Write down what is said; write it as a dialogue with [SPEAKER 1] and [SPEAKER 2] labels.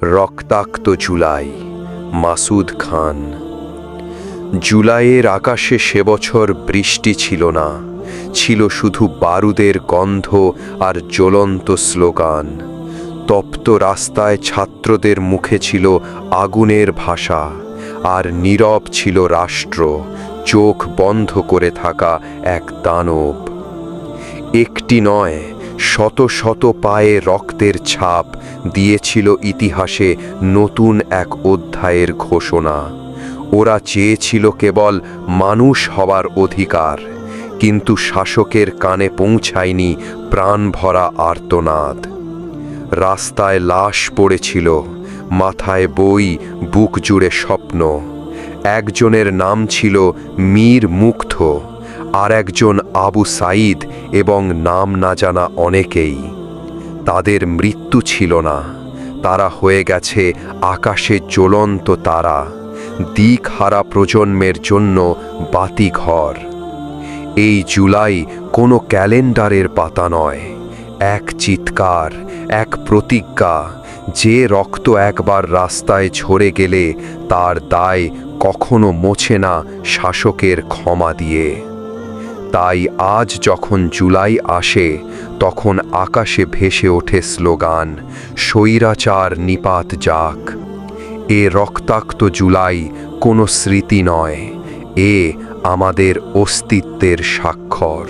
[SPEAKER 1] রক্তাক্ত জুলাই, মাসুদ খান। জুলাইয়ের আকাশে সে বছর বৃষ্টি ছিল না, ছিল শুধু বারুদের গন্ধ আর জ্বলন্ত স্লোগান। তপ্ত রাস্তায় ছাত্রদের মুখে ছিল আগুনের ভাষা, আর নীরব ছিল রাষ্ট্র, চোখ বন্ধ করে থাকা এক দানব। একটি নয়, শত শত পায়ে রক্তের ছাপ দিয়েছিল ইতিহাসে নতুন এক অধ্যায়ের ঘোষণা। ওরা চেয়েছিল কেবল মানুষ হওয়ার অধিকার, কিন্তু শাসকের কানে পৌঁছায়নি প্রাণ ভরা আর্তনাদ। রাস্তায় লাশ পড়েছিল, মাথায় বই, বুক জুড়ে স্বপ্ন। একজনের নাম ছিল মীর মুগ্ধ, আর একজন আবু সাঈদ, এবং নাম না জানা অনেকেই। তাদের মৃত্যু ছিল না, তারা হয়ে গেছে আকাশে জ্বলন্ত তারা, দিকহারা প্রজন্মের জন্য বাতিঘর। এই জুলাই কোনো ক্যালেন্ডারের পাতা নয়, এক চিৎকার, এক প্রতিজ্ঞা। যে রক্ত একবার রাস্তায় ঝরে গেলে তার দায় কখনো মোছে না শাসকের ক্ষমা দিয়ে। তাই আজ যখন জুলাই আসে, তখন আকাশে ভেসে ওঠে স্লোগান, স্বৈরাচার নিপাত যাক। এ রক্তাক্ত জুলাই কোনো স্মৃতি নয়, এ আমাদের অস্তিত্বের স্বাক্ষর।